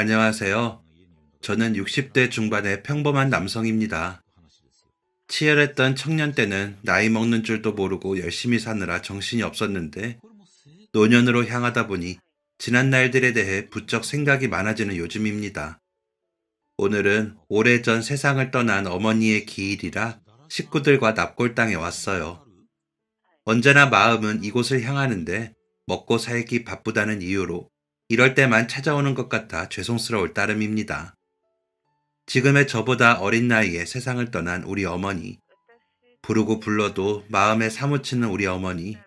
안녕하세요. 저는 60대 중반의 평범한 남성입니다. 치열했던 청년 때는 나이 먹는 줄도 모르고 열심히 사느라 정신이 없었는데 노년으로 향하다 보니 지난 날들에 대해 부쩍 생각이 많아지는 요즘입니다. 오늘은 오래전 세상을 떠난 어머니의 기일이라 식구들과 납골당에 왔어요. 언제나 마음은 이곳을 향하는데 먹고 살기 바쁘다는 이유로 이럴 때만 찾아오는 것 같아 죄송스러울 따름입니다. 지금의 저보다 어린 나이에 세상을 떠난 우리 어머니, 부르고 불러도 마음에 사무치는 우리 어머니,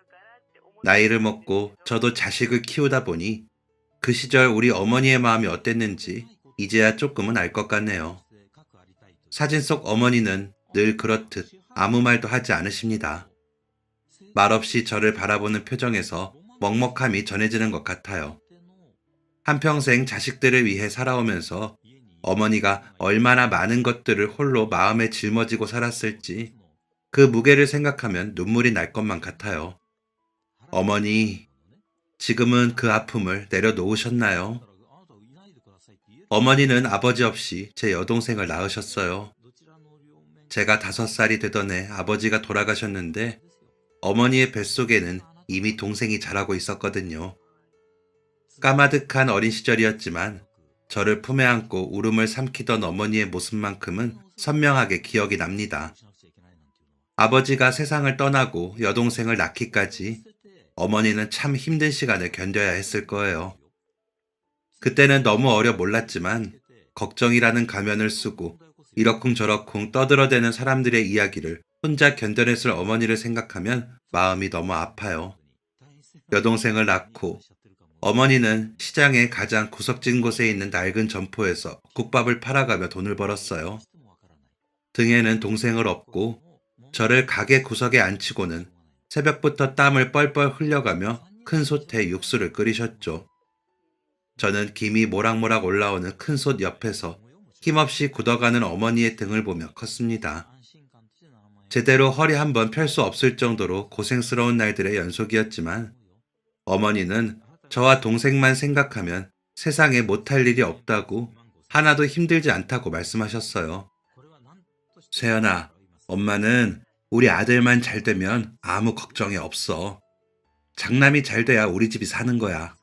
나이를 먹고 저도 자식을 키우다 보니 그 시절 우리 어머니의 마음이 어땠는지 이제야 조금은 알 것 같네요. 사진 속 어머니는 늘 그렇듯 아무 말도 하지 않으십니다. 말없이 저를 바라보는 표정에서 먹먹함이 전해지는 것 같아요. 한평생 자식들을 위해 살아오면서 어머니가 얼마나 많은 것들을 홀로 마음에 짊어지고 살았을지 그 무게를 생각하면 눈물이 날 것만 같아요. 어머니, 지금은 그 아픔을 내려놓으셨나요? 어머니는 아버지 없이 제 여동생을 낳으셨어요. 제가 5살이 되던 해 아버지가 돌아가셨는데 어머니의 뱃속에는 이미 동생이 자라고 있었거든요. 까마득한 어린 시절이었지만 저를 품에 안고 울음을 삼키던 어머니의 모습만큼은 선명하게 기억이 납니다. 아버지가 세상을 떠나고 여동생을 낳기까지 어머니는 참 힘든 시간을 견뎌야 했을 거예요. 그때는 너무 어려 몰랐지만 걱정이라는 가면을 쓰고 이러쿵저러쿵 떠들어대는 사람들의 이야기를 혼자 견뎌냈을 어머니를 생각하면 마음이 너무 아파요. 여동생을 낳고 어머니는 시장의 가장 구석진 곳에 있는 낡은 점포에서 국밥을 팔아가며 돈을 벌었어요. 등에는 동생을 업고 저를 가게 구석에 앉히고는 새벽부터 땀을 뻘뻘 흘려가며 큰 솥에 육수를 끓이셨죠. 저는 김이 모락모락 올라오는 큰 솥 옆에서 힘없이 굳어가는 어머니의 등을 보며 컸습니다. 제대로 허리 한번 펼 수 없을 정도로 고생스러운 날들의 연속이었지만 어머니는 저와 동생만 생각하면 세상에 못할 일이 없다고 하나도 힘들지 않다고 말씀하셨어요. 세연아, 엄마는 우리 아들만 잘 되면 아무 걱정이 없어. 장남이 잘 돼야 우리 집이 사는 거야.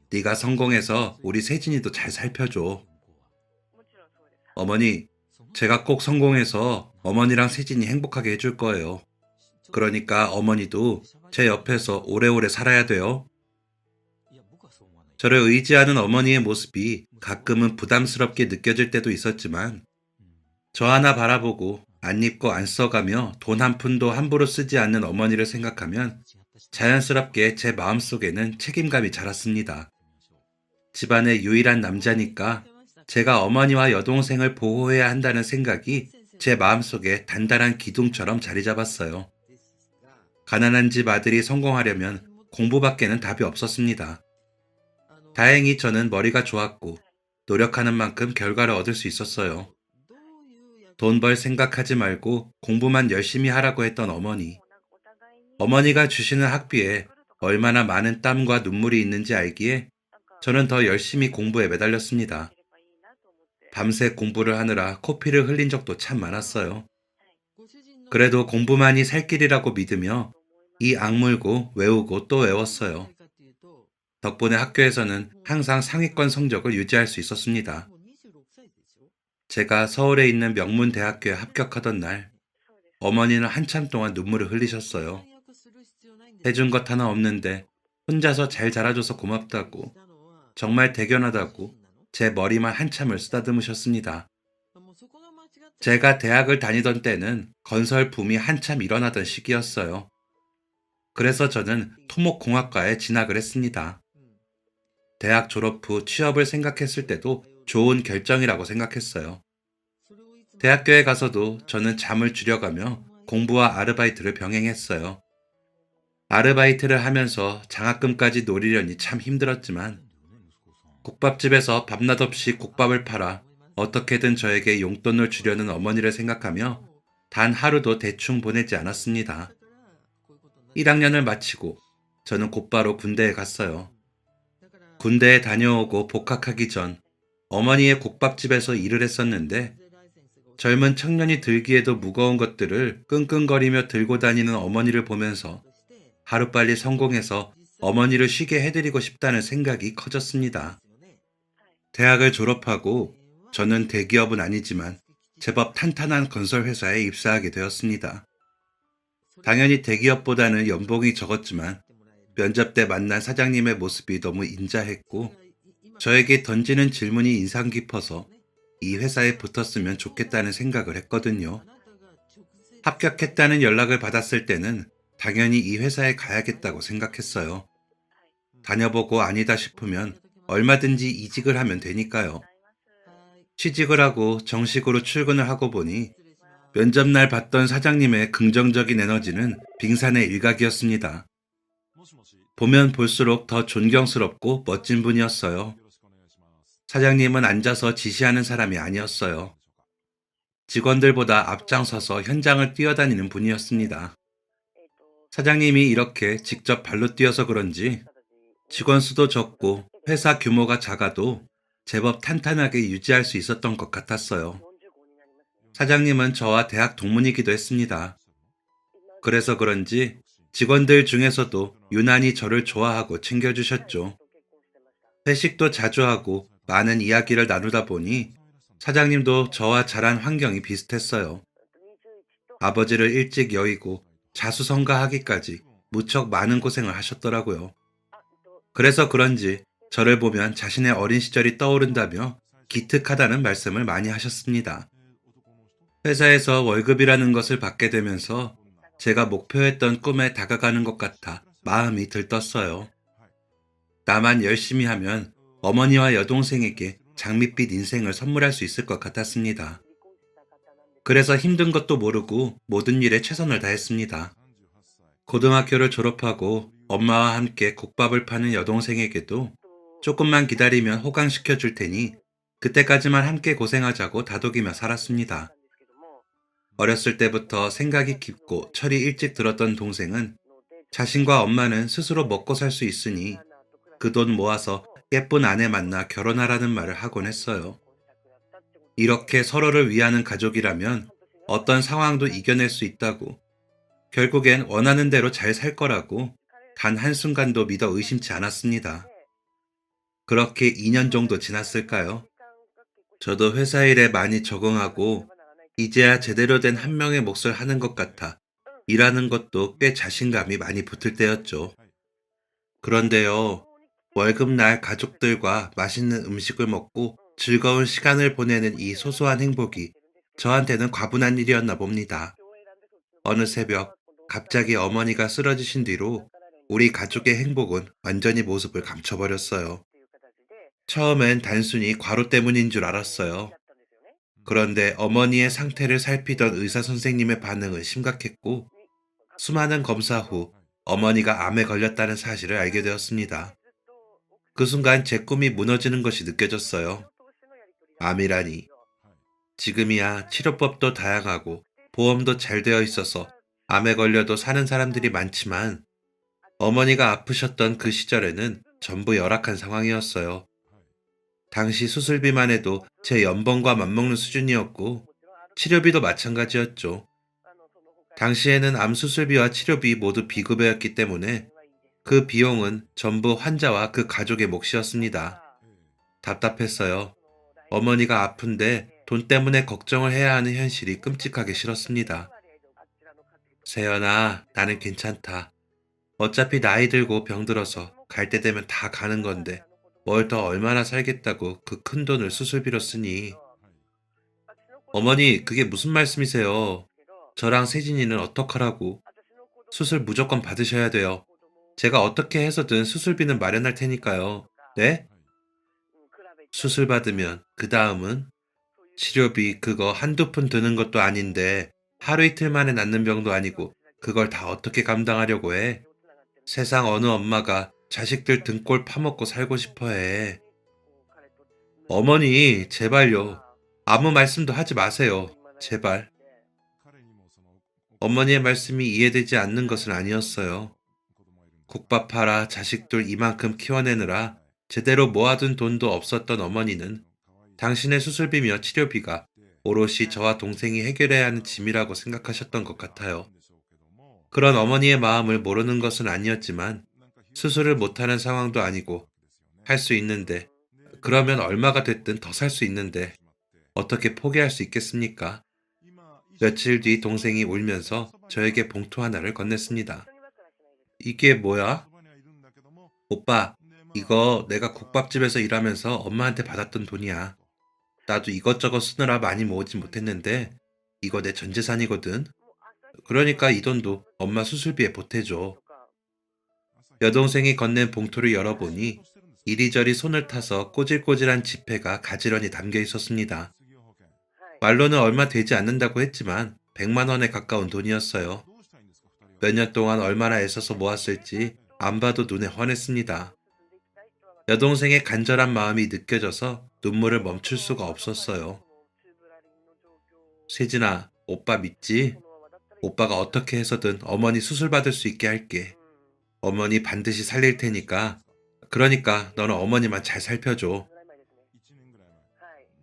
네가 성공해서 우리 세진이도 잘 살펴줘. 어머니, 제가 꼭 성공해서 어머니랑 세진이 행복하게 해줄 거예요. 그러니까 어머니도 제 옆에서 오래오래 살아야 돼요. 저를 의지하는 어머니의 모습이 가끔은 부담스럽게 느껴질 때도 있었지만 저 하나 바라보고 안 입고 안 써가며 돈 한 푼도 함부로 쓰지 않는 어머니를 생각하면 자연스럽게 제 마음속에는 책임감이 자랐습니다. 집안의 유일한 남자니까 제가 어머니와 여동생을 보호해야 한다는 생각이 제 마음속에 단단한 기둥처럼 자리 잡았어요. 가난한 집 아들이 성공하려면 공부밖에는 답이 없었습니다. 다행히 저는 머리가 좋았고 노력하는 만큼 결과를 얻을 수 있었어요. 돈 벌 생각하지 말고 공부만 열심히 하라고 했던 어머니. 어머니가 주시는 학비에 얼마나 많은 땀과 눈물이 있는지 알기에 저는 더 열심히 공부에 매달렸습니다. 밤새 공부를 하느라 코피를 흘린 적도 참 많았어요. 그래도 공부만이 살 길이라고 믿으며 이 악물고 외우고 또 외웠어요. 덕분에 학교에서는 항상 상위권 성적을 유지할 수 있었습니다. 제가 서울에 있는 명문 대학교에 합격하던 날, 어머니는 한참 동안 눈물을 흘리셨어요. 해준 것 하나 없는데 혼자서 잘 자라줘서 고맙다고, 정말 대견하다고 제 머리만 한참을 쓰다듬으셨습니다. 제가 대학을 다니던 때는 건설 붐이 한참 일어나던 시기였어요. 그래서 저는 토목공학과에 진학을 했습니다. 대학 졸업 후 취업을 생각했을 때도 좋은 결정이라고 생각했어요. 대학교에 가서도 저는 잠을 줄여가며 공부와 아르바이트를 병행했어요. 아르바이트를 하면서 장학금까지 노리려니 참 힘들었지만 국밥집에서 밤낮 없이 국밥을 팔아 어떻게든 저에게 용돈을 주려는 어머니를 생각하며 단 하루도 대충 보내지 않았습니다. 1학년을 마치고 저는 곧바로 군대에 갔어요. 군대에 다녀오고 복학하기 전 어머니의 국밥집에서 일을 했었는데 젊은 청년이 들기에도 무거운 것들을 끙끙거리며 들고 다니는 어머니를 보면서 하루빨리 성공해서 어머니를 쉬게 해드리고 싶다는 생각이 커졌습니다. 대학을 졸업하고 저는 대기업은 아니지만 제법 탄탄한 건설 회사에 입사하게 되었습니다. 당연히 대기업보다는 연봉이 적었지만 면접 때 만난 사장님의 모습이 너무 인자했고 저에게 던지는 질문이 인상 깊어서 이 회사에 붙었으면 좋겠다는 생각을 했거든요. 합격했다는 연락을 받았을 때는 당연히 이 회사에 가야겠다고 생각했어요. 다녀보고 아니다 싶으면 얼마든지 이직을 하면 되니까요. 취직을 하고 정식으로 출근을 하고 보니 면접날 봤던 사장님의 긍정적인 에너지는 빙산의 일각이었습니다. 보면 볼수록 더 존경스럽고 멋진 분이었어요. 사장님은 앉아서 지시하는 사람이 아니었어요. 직원들보다 앞장서서 현장을 뛰어다니는 분이었습니다. 사장님이 이렇게 직접 발로 뛰어서 그런지 직원 수도 적고 회사 규모가 작아도 제법 탄탄하게 유지할 수 있었던 것 같았어요. 사장님은 저와 대학 동문이기도 했습니다. 그래서 그런지 직원들 중에서도 유난히 저를 좋아하고 챙겨주셨죠. 회식도 자주 하고 많은 이야기를 나누다 보니 사장님도 저와 자란 환경이 비슷했어요. 아버지를 일찍 여의고 자수성가하기까지 무척 많은 고생을 하셨더라고요. 그래서 그런지 저를 보면 자신의 어린 시절이 떠오른다며 기특하다는 말씀을 많이 하셨습니다. 회사에서 월급이라는 것을 받게 되면서 제가 목표했던 꿈에 다가가는 것 같아 마음이 들떴어요. 나만 열심히 하면 어머니와 여동생에게 장밋빛 인생을 선물할 수 있을 것 같았습니다. 그래서 힘든 것도 모르고 모든 일에 최선을 다했습니다. 고등학교를 졸업하고 엄마와 함께 국밥을 파는 여동생에게도 조금만 기다리면 호강시켜 줄 테니 그때까지만 함께 고생하자고 다독이며 살았습니다. 어렸을 때부터 생각이 깊고 철이 일찍 들었던 동생은 자신과 엄마는 스스로 먹고 살 수 있으니 그 돈 모아서 예쁜 아내 만나 결혼하라는 말을 하곤 했어요. 이렇게 서로를 위하는 가족이라면 어떤 상황도 이겨낼 수 있다고, 결국엔 원하는 대로 잘 살 거라고 단 한순간도 믿어 의심치 않았습니다. 그렇게 2년 정도 지났을까요? 저도 회사 일에 많이 적응하고 이제야 제대로 된 한 명의 몫을 하는 것 같아 일하는 것도 꽤 자신감이 많이 붙을 때였죠. 그런데요, 월급날 가족들과 맛있는 음식을 먹고 즐거운 시간을 보내는 이 소소한 행복이 저한테는 과분한 일이었나 봅니다. 어느 새벽, 갑자기 어머니가 쓰러지신 뒤로 우리 가족의 행복은 완전히 모습을 감춰버렸어요. 처음엔 단순히 과로 때문인 줄 알았어요. 그런데 어머니의 상태를 살피던 의사 선생님의 반응은 심각했고, 수많은 검사 후 어머니가 암에 걸렸다는 사실을 알게 되었습니다. 그 순간 제 꿈이 무너지는 것이 느껴졌어요. 암이라니. 지금이야 치료법도 다양하고 보험도 잘 되어 있어서 암에 걸려도 사는 사람들이 많지만 어머니가 아프셨던 그 시절에는 전부 열악한 상황이었어요. 당시 수술비만 해도 제 연봉과 맞먹는 수준이었고 치료비도 마찬가지였죠. 당시에는 암 수술비와 치료비 모두 비급여였기 때문에 그 비용은 전부 환자와 그 가족의 몫이었습니다. 답답했어요. 어머니가 아픈데 돈 때문에 걱정을 해야 하는 현실이 끔찍하게 싫었습니다. 세연아, 나는 괜찮다. 어차피 나이 들고 병들어서 갈 때 되면 다 가는 건데 뭘 더 얼마나 살겠다고 그 큰 돈을 수술비로 쓰니. 어머니, 그게 무슨 말씀이세요? 저랑 세진이는 어떡하라고? 수술 무조건 받으셔야 돼요. 제가 어떻게 해서든 수술비는 마련할 테니까요. 네? 수술 받으면 그 다음은? 치료비 그거 한두 푼 드는 것도 아닌데 하루 이틀 만에 낫는 병도 아니고 그걸 다 어떻게 감당하려고 해? 세상 어느 엄마가 자식들 등골 파먹고 살고 싶어 해. 어머니, 제발요. 아무 말씀도 하지 마세요. 제발. 어머니의 말씀이 이해되지 않는 것은 아니었어요. 국밥하라 자식들 이만큼 키워내느라 제대로 모아둔 돈도 없었던 어머니는 당신의 수술비며 치료비가 오롯이 저와 동생이 해결해야 하는 짐이라고 생각하셨던 것 같아요. 그런 어머니의 마음을 모르는 것은 아니었지만 수술을 못하는 상황도 아니고 할 수 있는데 그러면 얼마가 됐든 더 살 수 있는데 어떻게 포기할 수 있겠습니까? 며칠 뒤 동생이 울면서 저에게 봉투 하나를 건넸습니다. 이게 뭐야? 오빠, 이거 내가 국밥집에서 일하면서 엄마한테 받았던 돈이야. 나도 이것저것 쓰느라 많이 모으지 못했는데 이거 내 전 재산이거든. 그러니까 이 돈도 엄마 수술비에 보태줘. 여동생이 건넨 봉투를 열어보니 이리저리 손을 타서 꼬질꼬질한 지폐가 가지런히 담겨 있었습니다. 말로는 얼마 되지 않는다고 했지만 100만 원에 가까운 돈이었어요. 몇 년 동안 얼마나 애써서 모았을지 안 봐도 눈에 훤했습니다. 여동생의 간절한 마음이 느껴져서 눈물을 멈출 수가 없었어요. 세진아, 오빠 믿지? 오빠가 어떻게 해서든 어머니 수술 받을 수 있게 할게. 어머니 반드시 살릴 테니까. 그러니까 너는 어머니만 잘 살펴줘.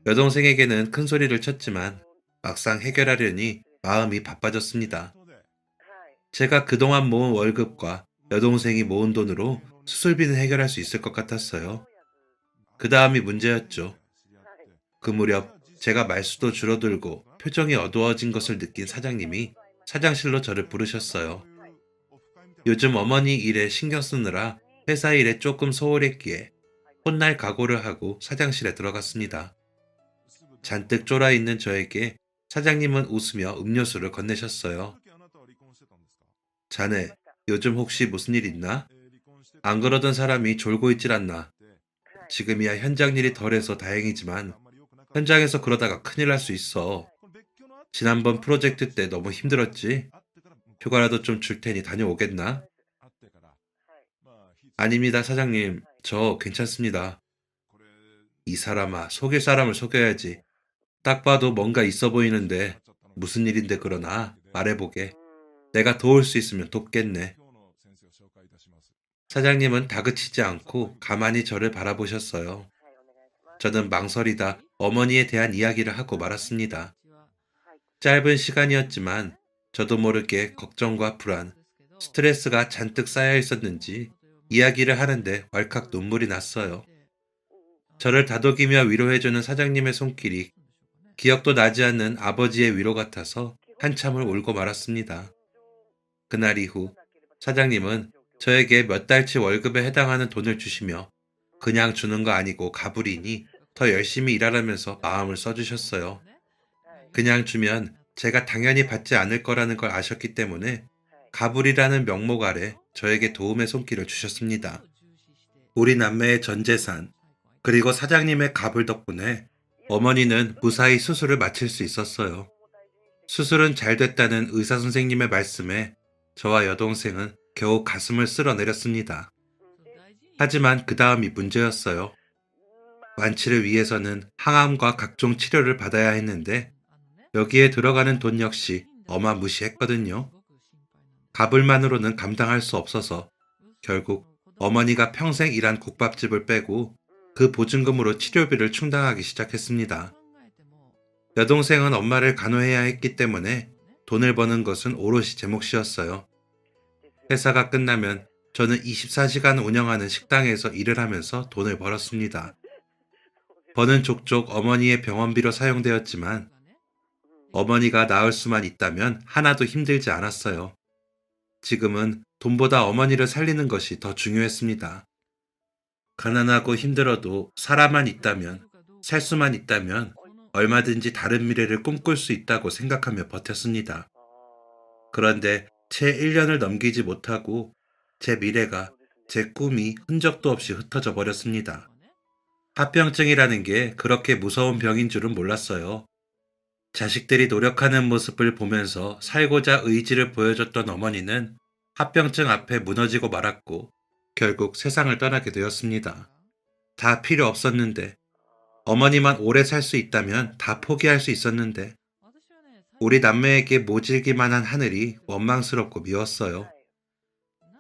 여동생에게는 큰 소리를 쳤지만 막상 해결하려니 마음이 바빠졌습니다. 제가 그동안 모은 월급과 여동생이 모은 돈으로 수술비는 해결할 수 있을 것 같았어요. 그 다음이 문제였죠. 그 무렵 제가 말수도 줄어들고 표정이 어두워진 것을 느낀 사장님이 사장실로 저를 부르셨어요. 요즘 어머니 일에 신경 쓰느라 회사 일에 조금 소홀했기에 혼날 각오를 하고 사장실에 들어갔습니다. 잔뜩 쫄아있는 저에게 사장님은 웃으며 음료수를 건네셨어요. 자네, 요즘 혹시 무슨 일 있나? 안 그러던 사람이 졸고 있질 않나? 지금이야 현장 일이 덜해서 다행이지만 현장에서 그러다가 큰일 날 수 있어. 지난번 프로젝트 때 너무 힘들었지? 휴가라도 좀 줄 테니 다녀오겠나? 아닙니다, 사장님. 저 괜찮습니다. 이 사람아, 속일 사람을 속여야지. 딱 봐도 뭔가 있어 보이는데 무슨 일인데 그러나 말해보게. 내가 도울 수 있으면 돕겠네. 사장님은 다그치지 않고 가만히 저를 바라보셨어요. 저는 망설이다 어머니에 대한 이야기를 하고 말았습니다. 짧은 시간이었지만 저도 모르게 걱정과 불안, 스트레스가 잔뜩 쌓여 있었는지 이야기를 하는데 왈칵 눈물이 났어요. 저를 다독이며 위로해주는 사장님의 손길이 기억도 나지 않는 아버지의 위로 같아서 한참을 울고 말았습니다. 그날 이후 사장님은 저에게 몇 달치 월급에 해당하는 돈을 주시며 그냥 주는 거 아니고 가불이니 더 열심히 일하라면서 마음을 써주셨어요. 그냥 주면 제가 당연히 받지 않을 거라는 걸 아셨기 때문에 가불이라는 명목 아래 저에게 도움의 손길을 주셨습니다. 우리 남매의 전 재산, 그리고 사장님의 가불 덕분에 어머니는 무사히 수술을 마칠 수 있었어요. 수술은 잘 됐다는 의사 선생님의 말씀에 저와 여동생은 겨우 가슴을 쓸어내렸습니다. 하지만 그 다음이 문제였어요. 완치를 위해서는 항암과 각종 치료를 받아야 했는데 여기에 들어가는 돈 역시 어마무시했거든요. 가불만으로는 감당할 수 없어서 결국 어머니가 평생 일한 국밥집을 빼고 그 보증금으로 치료비를 충당하기 시작했습니다. 여동생은 엄마를 간호해야 했기 때문에 돈을 버는 것은 오롯이 제 몫이었어요. 회사가 끝나면 저는 24시간 운영하는 식당에서 일을 하면서 돈을 벌었습니다. 버는 족족 어머니의 병원비로 사용되었지만 어머니가 나을 수만 있다면 하나도 힘들지 않았어요. 지금은 돈보다 어머니를 살리는 것이 더 중요했습니다. 가난하고 힘들어도 살아만 있다면, 살 수만 있다면 얼마든지 다른 미래를 꿈꿀 수 있다고 생각하며 버텼습니다. 그런데 채 1년을 넘기지 못하고 제 미래가, 제 꿈이 흔적도 없이 흩어져 버렸습니다. 합병증이라는 게 그렇게 무서운 병인 줄은 몰랐어요. 자식들이 노력하는 모습을 보면서 살고자 의지를 보여줬던 어머니는 합병증 앞에 무너지고 말았고 결국 세상을 떠나게 되었습니다. 다 필요 없었는데 어머니만 오래 살 수 있다면 다 포기할 수 있었는데 우리 남매에게 모질기만 한 하늘이 원망스럽고 미웠어요.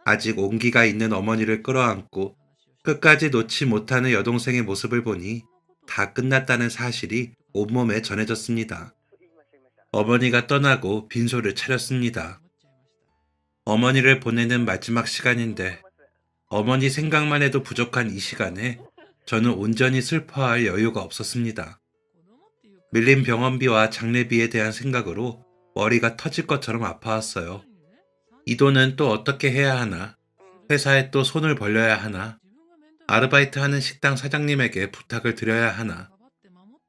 아직 온기가 있는 어머니를 끌어안고 끝까지 놓지 못하는 여동생의 모습을 보니 다 끝났다는 사실이 온몸에 전해졌습니다. 어머니가 떠나고 빈소를 차렸습니다. 어머니를 보내는 마지막 시간인데 어머니 생각만 해도 부족한 이 시간에 저는 온전히 슬퍼할 여유가 없었습니다. 밀린 병원비와 장례비에 대한 생각으로 머리가 터질 것처럼 아파왔어요. 이 돈은 또 어떻게 해야 하나? 회사에 또 손을 벌려야 하나? 아르바이트하는 식당 사장님에게 부탁을 드려야 하나?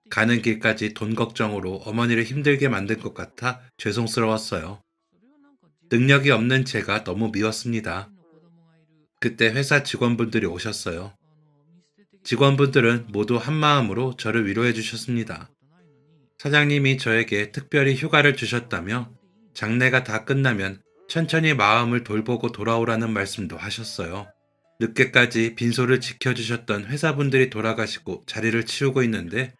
가는 길까지 돈 걱정으로 어머니를 힘들게 만든 것 같아 죄송스러웠어요. 능력이 없는 제가 너무 미웠습니다. 그때 회사 직원분들이 오셨어요. 직원분들은 모두 한마음으로 저를 위로해 주셨습니다. 사장님이 저에게 특별히 휴가를 주셨다며 장례가 다 끝나면 천천히 마음을 돌보고 돌아오라는 말씀도 하셨어요. 늦게까지 빈소를 지켜주셨던 회사분들이 돌아가시고 자리를 치우고 있는데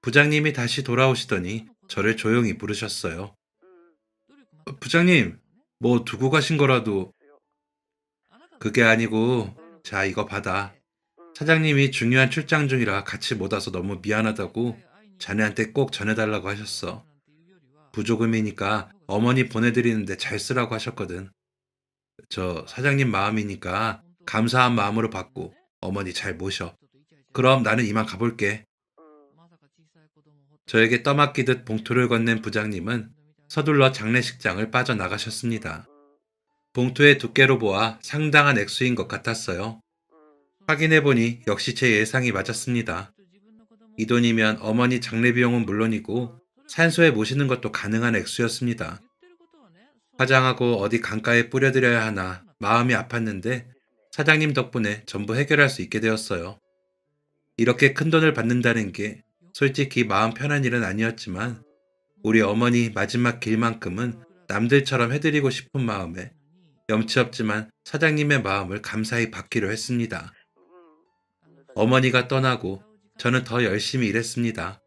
부장님이 다시 돌아오시더니 저를 조용히 부르셨어요. 부장님, 뭐 두고 가신 거라도. 그게 아니고, 자, 이거 받아. 사장님이 중요한 출장 중이라 같이 못 와서 너무 미안하다고 자네한테 꼭 전해달라고 하셨어. 부조금이니까 어머니 보내드리는데 잘 쓰라고 하셨거든. 저 사장님 마음이니까 감사한 마음으로 받고 어머니 잘 모셔. 그럼 나는 이만 가볼게. 저에게 떠맡기듯 봉투를 건넨 부장님은 서둘러 장례식장을 빠져나가셨습니다. 봉투의 두께로 보아 상당한 액수인 것 같았어요. 확인해보니 역시 제 예상이 맞았습니다. 이 돈이면 어머니 장례비용은 물론이고 산소에 모시는 것도 가능한 액수였습니다. 화장하고 어디 강가에 뿌려드려야 하나 마음이 아팠는데 사장님 덕분에 전부 해결할 수 있게 되었어요. 이렇게 큰 돈을 받는다는 게 솔직히 마음 편한 일은 아니었지만 우리 어머니 마지막 길만큼은 남들처럼 해드리고 싶은 마음에 염치 없지만 사장님의 마음을 감사히 받기로 했습니다. 어머니가 떠나고 저는 더 열심히 일했습니다.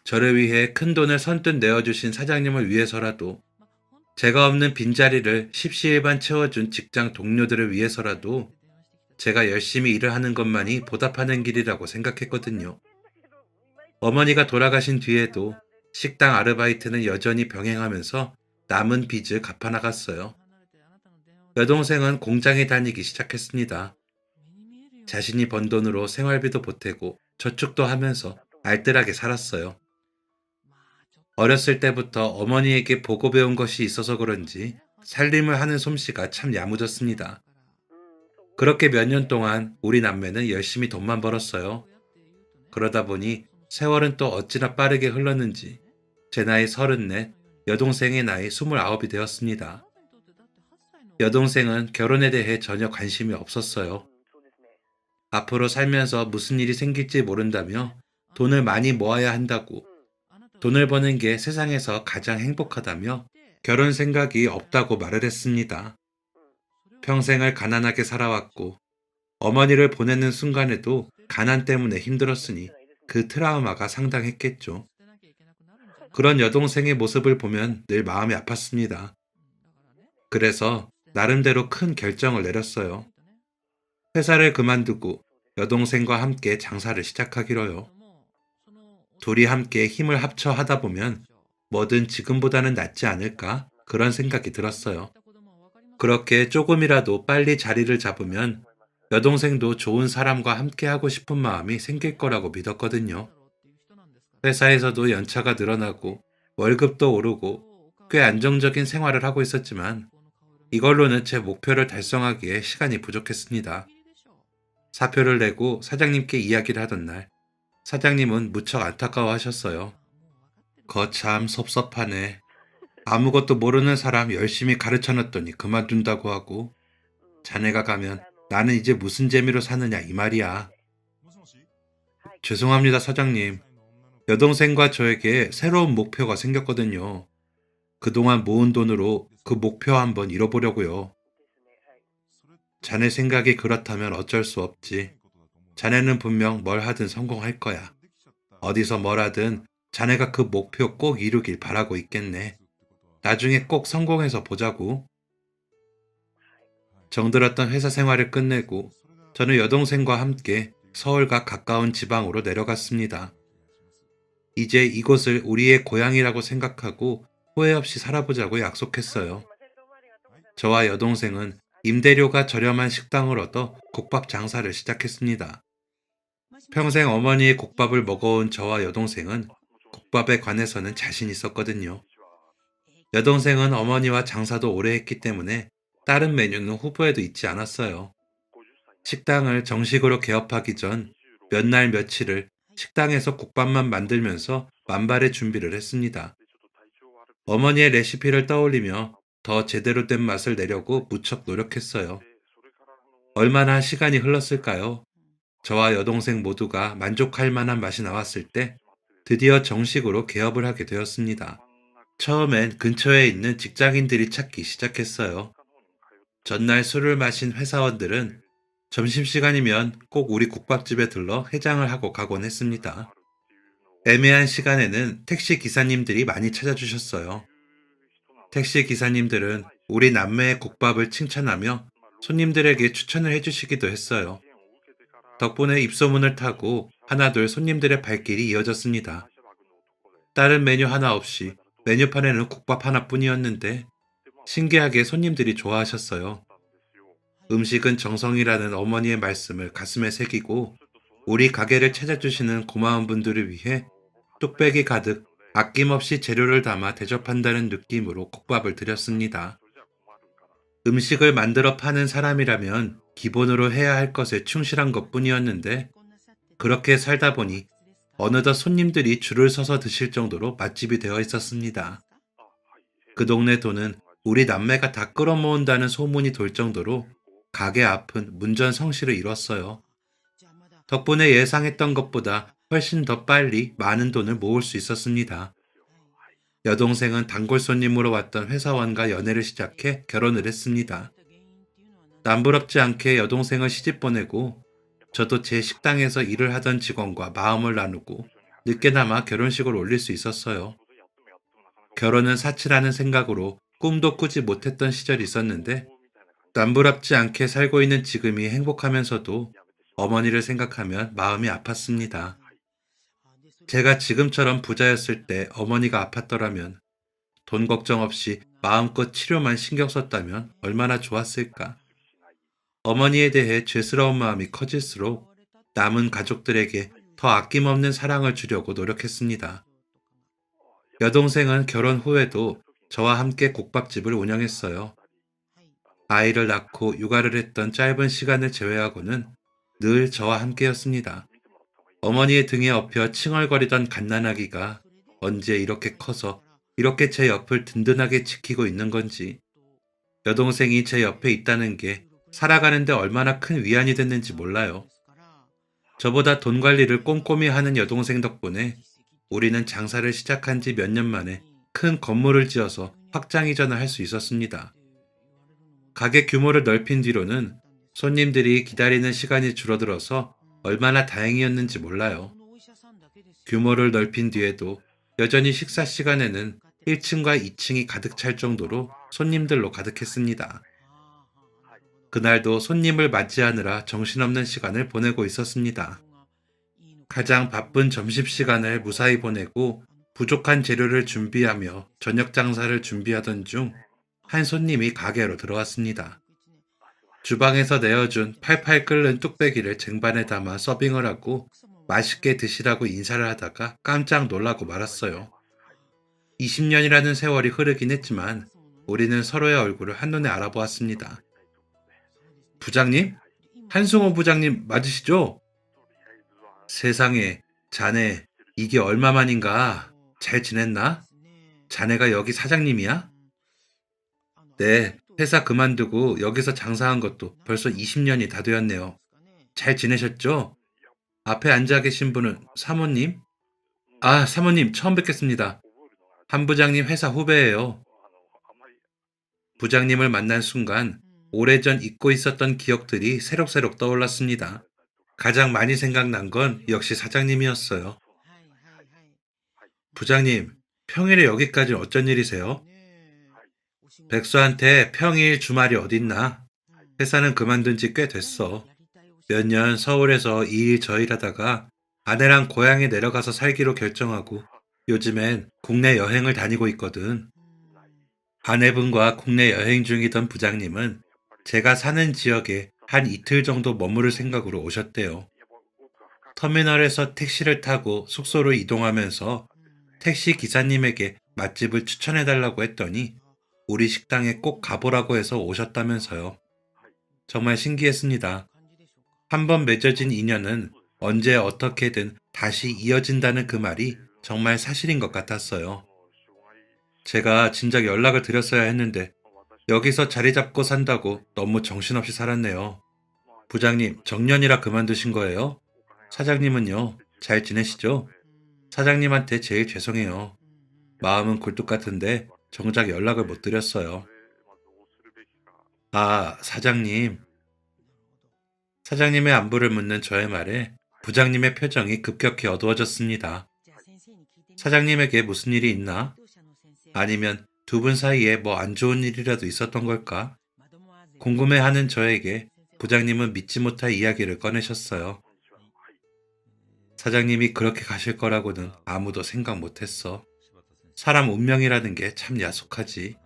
저를 위해 큰 돈을 선뜻 내어주신 사장님을 위해서라도 제가 없는 빈자리를 십시일반 채워준 직장 동료들을 위해서라도 제가 열심히 일을 하는 것만이 보답하는 길이라고 생각했거든요. 어머니가 돌아가신 뒤에도 식당 아르바이트는 여전히 병행하면서 남은 빚을 갚아나갔어요. 여동생은 공장에 다니기 시작했습니다. 자신이 번 돈으로 생활비도 보태고 저축도 하면서 알뜰하게 살았어요. 어렸을 때부터 어머니에게 보고 배운 것이 있어서 그런지 살림을 하는 솜씨가 참 야무졌습니다. 그렇게 몇 년 동안 우리 남매는 열심히 돈만 벌었어요. 그러다 보니 세월은 또 어찌나 빠르게 흘렀는지 제 나이 34, 여동생의 나이 29이 되었습니다. 여동생은 결혼에 대해 전혀 관심이 없었어요. 앞으로 살면서 무슨 일이 생길지 모른다며 돈을 많이 모아야 한다고, 돈을 버는 게 세상에서 가장 행복하다며 결혼 생각이 없다고 말을 했습니다. 평생을 가난하게 살아왔고 어머니를 보내는 순간에도 가난 때문에 힘들었으니 그 트라우마가 상당했겠죠. 그런 여동생의 모습을 보면 늘 마음이 아팠습니다. 그래서 나름대로 큰 결정을 내렸어요. 회사를 그만두고 여동생과 함께 장사를 시작하기로요. 둘이 함께 힘을 합쳐 하다 보면 뭐든 지금보다는 낫지 않을까? 그런 생각이 들었어요. 그렇게 조금이라도 빨리 자리를 잡으면 여동생도 좋은 사람과 함께 하고 싶은 마음이 생길 거라고 믿었거든요. 회사에서도 연차가 늘어나고 월급도 오르고 꽤 안정적인 생활을 하고 있었지만 이걸로는 제 목표를 달성하기에 시간이 부족했습니다. 사표를 내고 사장님께 이야기를 하던 날 사장님은 무척 안타까워하셨어요. 거참 섭섭하네. 아무것도 모르는 사람 열심히 가르쳐놨더니 그만둔다고 하고 자네가 가면 나는 이제 무슨 재미로 사느냐 이 말이야. 죄송합니다 사장님. 여동생과 저에게 새로운 목표가 생겼거든요. 그동안 모은 돈으로 그 목표 한번 이뤄보려고요. 자네 생각이 그렇다면 어쩔 수 없지. 자네는 분명 뭘 하든 성공할 거야. 어디서 뭘 하든 자네가 그 목표 꼭 이루길 바라고 있겠네. 나중에 꼭 성공해서 보자고. 정들었던 회사 생활을 끝내고 저는 여동생과 함께 서울과 가까운 지방으로 내려갔습니다. 이제 이곳을 우리의 고향이라고 생각하고 후회 없이 살아보자고 약속했어요. 저와 여동생은 임대료가 저렴한 식당을 얻어 국밥 장사를 시작했습니다. 평생 어머니의 국밥을 먹어온 저와 여동생은 국밥에 관해서는 자신 있었거든요. 여동생은 어머니와 장사도 오래 했기 때문에 다른 메뉴는 후보에도 있지 않았어요. 식당을 정식으로 개업하기 전 몇 날 며칠을 식당에서 국밥만 만들면서 만발의 준비를 했습니다. 어머니의 레시피를 떠올리며 더 제대로 된 맛을 내려고 무척 노력했어요. 얼마나 시간이 흘렀을까요? 저와 여동생 모두가 만족할 만한 맛이 나왔을 때 드디어 정식으로 개업을 하게 되었습니다. 처음엔 근처에 있는 직장인들이 찾기 시작했어요. 전날 술을 마신 회사원들은 점심시간이면 꼭 우리 국밥집에 들러 해장을 하고 가곤 했습니다. 애매한 시간에는 택시 기사님들이 많이 찾아주셨어요. 택시 기사님들은 우리 남매의 국밥을 칭찬하며 손님들에게 추천을 해주시기도 했어요. 덕분에 입소문을 타고 하나둘 손님들의 발길이 이어졌습니다. 다른 메뉴 하나 없이 메뉴판에는 국밥 하나뿐이었는데 신기하게 손님들이 좋아하셨어요. 음식은 정성이라는 어머니의 말씀을 가슴에 새기고 우리 가게를 찾아주시는 고마운 분들을 위해 뚝배기 가득 아낌없이 재료를 담아 대접한다는 느낌으로 국밥을 드렸습니다. 음식을 만들어 파는 사람이라면 기본으로 해야 할 것에 충실한 것뿐이었는데 그렇게 살다 보니 어느덧 손님들이 줄을 서서 드실 정도로 맛집이 되어 있었습니다. 그 동네 돈은 우리 남매가 다 끌어모은다는 소문이 돌 정도로 가게 앞은 문전성시를 이뤘어요. 덕분에 예상했던 것보다 훨씬 더 빨리 많은 돈을 모을 수 있었습니다. 여동생은 단골 손님으로 왔던 회사원과 연애를 시작해 결혼을 했습니다. 남부럽지 않게 여동생을 시집 보내고 저도 제 식당에서 일을 하던 직원과 마음을 나누고 늦게나마 결혼식을 올릴 수 있었어요. 결혼은 사치라는 생각으로 꿈도 꾸지 못했던 시절이 있었는데 남부럽지 않게 살고 있는 지금이 행복하면서도 어머니를 생각하면 마음이 아팠습니다. 제가 지금처럼 부자였을 때 어머니가 아팠더라면 돈 걱정 없이 마음껏 치료만 신경 썼다면 얼마나 좋았을까. 어머니에 대해 죄스러운 마음이 커질수록 남은 가족들에게 더 아낌없는 사랑을 주려고 노력했습니다. 여동생은 결혼 후에도 저와 함께 국밥집을 운영했어요. 아이를 낳고 육아를 했던 짧은 시간을 제외하고는 늘 저와 함께였습니다. 어머니의 등에 업혀 칭얼거리던 갓난아기가 언제 이렇게 커서 이렇게 제 옆을 든든하게 지키고 있는 건지, 여동생이 제 옆에 있다는 게 살아가는데 얼마나 큰 위안이 됐는지 몰라요. 저보다 돈 관리를 꼼꼼히 하는 여동생 덕분에 우리는 장사를 시작한 지 몇 년 만에 큰 건물을 지어서 확장 이전을 할 수 있었습니다. 가게 규모를 넓힌 뒤로는 손님들이 기다리는 시간이 줄어들어서 얼마나 다행이었는지 몰라요. 규모를 넓힌 뒤에도 여전히 식사 시간에는 1층과 2층이 가득 찰 정도로 손님들로 가득했습니다. 그날도 손님을 맞이하느라 정신없는 시간을 보내고 있었습니다. 가장 바쁜 점심시간을 무사히 보내고 부족한 재료를 준비하며 저녁 장사를 준비하던 중 한 손님이 가게로 들어왔습니다. 주방에서 내어준 팔팔 끓는 뚝배기를 쟁반에 담아 서빙을 하고 맛있게 드시라고 인사를 하다가 깜짝 놀라고 말았어요. 20년이라는 세월이 흐르긴 했지만 우리는 서로의 얼굴을 한눈에 알아보았습니다. 부장님? 한승호 부장님 맞으시죠? 세상에, 자네, 이게 얼마만인가? 잘 지냈나? 자네가 여기 사장님이야? 네, 회사 그만두고 여기서 장사한 것도 벌써 20년이 다 되었네요. 잘 지내셨죠? 앞에 앉아 계신 분은 사모님? 아, 사모님 처음 뵙겠습니다. 한 부장님 회사 후배예요. 부장님을 만난 순간 오래전 잊고 있었던 기억들이 새록새록 떠올랐습니다. 가장 많이 생각난 건 역시 사장님이었어요. 부장님, 평일에 여기까지 어쩐 일이세요? 백수한테 평일 주말이 어딨나? 회사는 그만둔 지 꽤 됐어. 몇 년 서울에서 이 일 저 일 하다가 아내랑 고향에 내려가서 살기로 결정하고 요즘엔 국내 여행을 다니고 있거든. 아내분과 국내 여행 중이던 부장님은 제가 사는 지역에 한 이틀 정도 머무를 생각으로 오셨대요. 터미널에서 택시를 타고 숙소로 이동하면서 택시 기사님에게 맛집을 추천해달라고 했더니 우리 식당에 꼭 가보라고 해서 오셨다면서요. 정말 신기했습니다. 한번 맺어진 인연은 언제 어떻게든 다시 이어진다는 그 말이 정말 사실인 것 같았어요. 제가 진작 연락을 드렸어야 했는데 여기서 자리 잡고 산다고 너무 정신없이 살았네요. 부장님, 정년이라 그만두신 거예요? 사장님은요, 잘 지내시죠? 사장님한테 제일 죄송해요. 마음은 굴뚝 같은데 정작 연락을 못 드렸어요. 아, 사장님. 사장님의 안부를 묻는 저의 말에 부장님의 표정이 급격히 어두워졌습니다. 사장님에게 무슨 일이 있나? 아니면 두 분 사이에 뭐 안 좋은 일이라도 있었던 걸까? 궁금해하는 저에게 부장님은 믿지 못할 이야기를 꺼내셨어요. 사장님이 그렇게 가실 거라고는 아무도 생각 못했어. 사람 운명이라는 게 참 야속하지.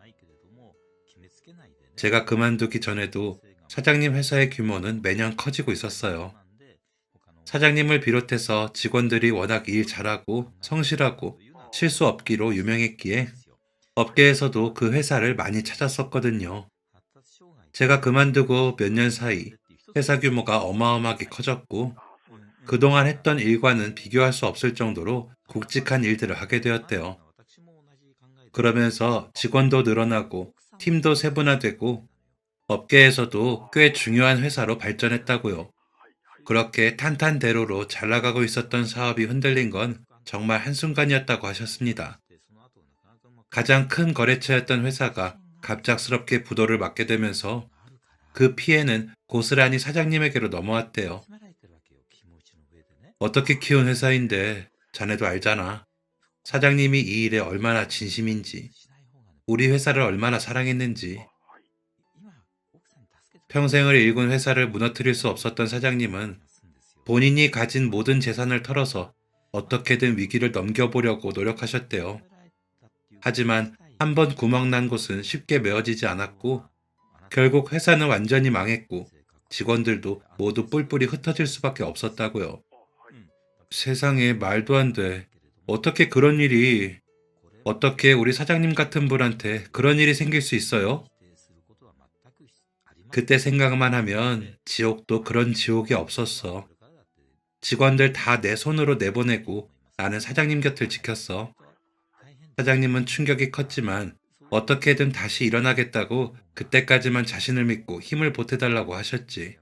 제가 그만두기 전에도 사장님 회사의 규모는 매년 커지고 있었어요. 사장님을 비롯해서 직원들이 워낙 일 잘하고 성실하고 실수 없기로 유명했기에 업계에서도 그 회사를 많이 찾았었거든요. 제가 그만두고 몇 년 사이 회사 규모가 어마어마하게 커졌고 그동안 했던 일과는 비교할 수 없을 정도로 굵직한 일들을 하게 되었대요. 그러면서 직원도 늘어나고 팀도 세분화되고 업계에서도 꽤 중요한 회사로 발전했다고요. 그렇게 탄탄대로로 잘 나가고 있었던 사업이 흔들린 건 정말 한순간이었다고 하셨습니다. 가장 큰 거래처였던 회사가 갑작스럽게 부도를 맞게 되면서 그 피해는 고스란히 사장님에게로 넘어왔대요. 어떻게 키운 회사인데 자네도 알잖아. 사장님이 이 일에 얼마나 진심인지, 우리 회사를 얼마나 사랑했는지. 평생을 일군 회사를 무너뜨릴 수 없었던 사장님은 본인이 가진 모든 재산을 털어서 어떻게든 위기를 넘겨보려고 노력하셨대요. 하지만 한 번 구멍 난 곳은 쉽게 메워지지 않았고 결국 회사는 완전히 망했고 직원들도 모두 뿔뿔이 흩어질 수밖에 없었다고요. 세상에 말도 안 돼. 어떻게 그런 일이, 어떻게 우리 사장님 같은 분한테 그런 일이 생길 수 있어요? 그때 생각만 하면 지옥도 그런 지옥이 없었어. 직원들 다 내 손으로 내보내고 나는 사장님 곁을 지켰어. 사장님은 충격이 컸지만 어떻게든 다시 일어나겠다고 그때까지만 자신을 믿고 힘을 보태달라고 하셨지.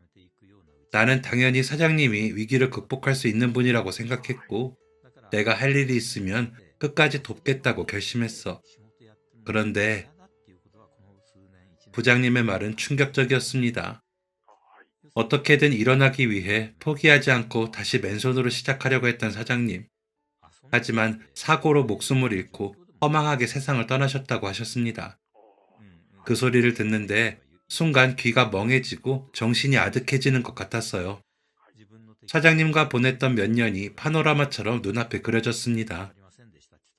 나는 당연히 사장님이 위기를 극복할 수 있는 분이라고 생각했고 내가 할 일이 있으면 끝까지 돕겠다고 결심했어. 그런데 부장님의 말은 충격적이었습니다. 어떻게든 일어나기 위해 포기하지 않고 다시 맨손으로 시작하려고 했던 사장님. 하지만 사고로 목숨을 잃고 허망하게 세상을 떠나셨다고 하셨습니다. 그 소리를 듣는데 순간 귀가 멍해지고 정신이 아득해지는 것 같았어요. 사장님과 보냈던 몇 년이 파노라마처럼 눈앞에 그려졌습니다.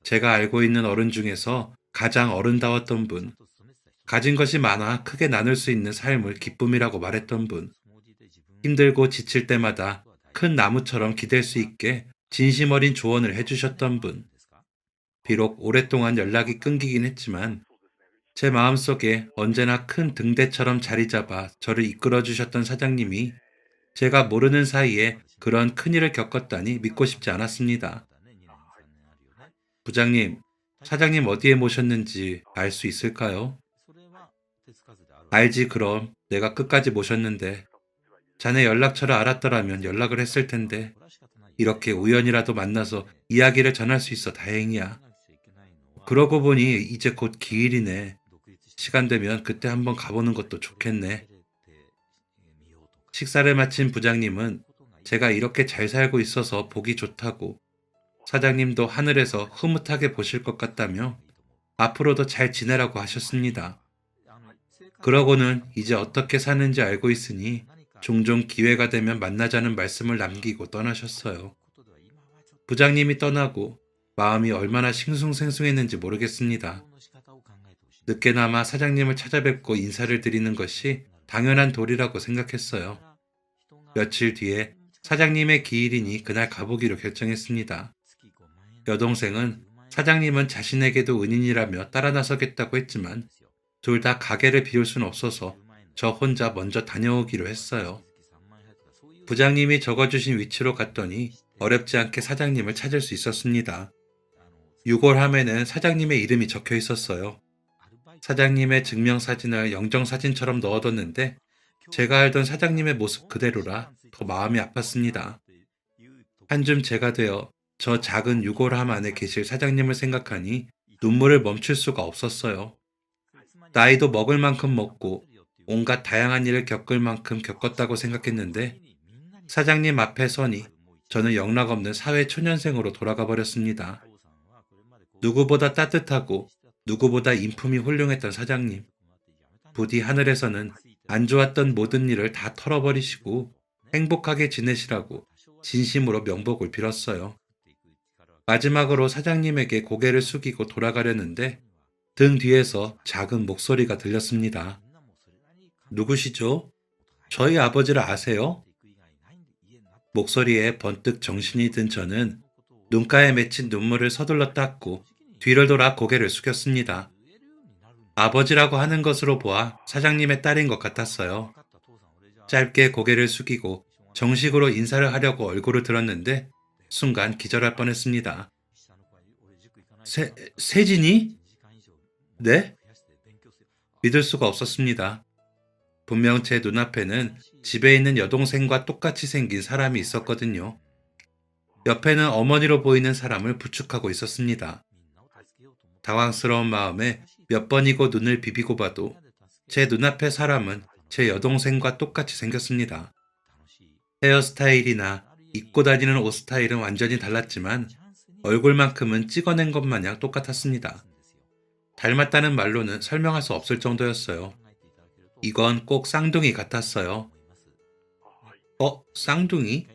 제가 알고 있는 어른 중에서 가장 어른다웠던 분, 가진 것이 많아 크게 나눌 수 있는 삶을 기쁨이라고 말했던 분, 힘들고 지칠 때마다 큰 나무처럼 기댈 수 있게 진심 어린 조언을 해주셨던 분. 비록 오랫동안 연락이 끊기긴 했지만 제 마음속에 언제나 큰 등대처럼 자리 잡아 저를 이끌어 주셨던 사장님이 제가 모르는 사이에 그런 큰일을 겪었다니 믿고 싶지 않았습니다. 부장님, 사장님 어디에 모셨는지 알 수 있을까요? 알지, 그럼. 내가 끝까지 모셨는데. 자네 연락처를 알았더라면 연락을 했을 텐데. 이렇게 우연이라도 만나서 이야기를 전할 수 있어 다행이야. 그러고 보니 이제 곧 기일이네. 시간 되면 그때 한번 가보는 것도 좋겠네. 식사를 마친 부장님은 제가 이렇게 잘 살고 있어서 보기 좋다고, 사장님도 하늘에서 흐뭇하게 보실 것 같다며 앞으로도 잘 지내라고 하셨습니다. 그러고는 이제 어떻게 사는지 알고 있으니 종종 기회가 되면 만나자는 말씀을 남기고 떠나셨어요. 부장님이 떠나고 마음이 얼마나 싱숭생숭했는지 모르겠습니다. 늦게나마 사장님을 찾아뵙고 인사를 드리는 것이 당연한 도리라고 생각했어요. 며칠 뒤에 사장님의 기일이니 그날 가보기로 결정했습니다. 여동생은 사장님은 자신에게도 은인이라며 따라 나서겠다고 했지만 둘 다 가게를 비울 순 없어서 저 혼자 먼저 다녀오기로 했어요. 부장님이 적어주신 위치로 갔더니 어렵지 않게 사장님을 찾을 수 있었습니다. 유골함에는 사장님의 이름이 적혀 있었어요. 사장님의 증명사진을 영정사진처럼 넣어뒀는데 제가 알던 사장님의 모습 그대로라 더 마음이 아팠습니다. 한줌 제가 되어 저 작은 유골함 안에 계실 사장님을 생각하니 눈물을 멈출 수가 없었어요. 나이도 먹을 만큼 먹고 온갖 다양한 일을 겪을 만큼 겪었다고 생각했는데 사장님 앞에 서니 저는 영락없는 사회 초년생으로 돌아가 버렸습니다. 누구보다 따뜻하고 누구보다 인품이 훌륭했던 사장님. 부디 하늘에서는 안 좋았던 모든 일을 다 털어버리시고 행복하게 지내시라고 진심으로 명복을 빌었어요. 마지막으로 사장님에게 고개를 숙이고 돌아가려는데 등 뒤에서 작은 목소리가 들렸습니다. 누구시죠? 저희 아버지를 아세요? 목소리에 번뜩 정신이 든 저는 눈가에 맺힌 눈물을 서둘러 닦고 뒤를 돌아 고개를 숙였습니다. 아버지라고 하는 것으로 보아 사장님의 딸인 것 같았어요. 짧게 고개를 숙이고 정식으로 인사를 하려고 얼굴을 들었는데 순간 기절할 뻔했습니다. 세진이? 네? 믿을 수가 없었습니다. 분명 제 눈앞에는 집에 있는 여동생과 똑같이 생긴 사람이 있었거든요. 옆에는 어머니로 보이는 사람을 부축하고 있었습니다. 당황스러운 마음에 몇 번이고 눈을 비비고 봐도 제 눈앞의 사람은 제 여동생과 똑같이 생겼습니다. 헤어스타일이나 입고 다니는 옷 스타일은 완전히 달랐지만 얼굴만큼은 찍어낸 것 마냥 똑같았습니다. 닮았다는 말로는 설명할 수 없을 정도였어요. 이건 꼭 쌍둥이 같았어요. 쌍둥이?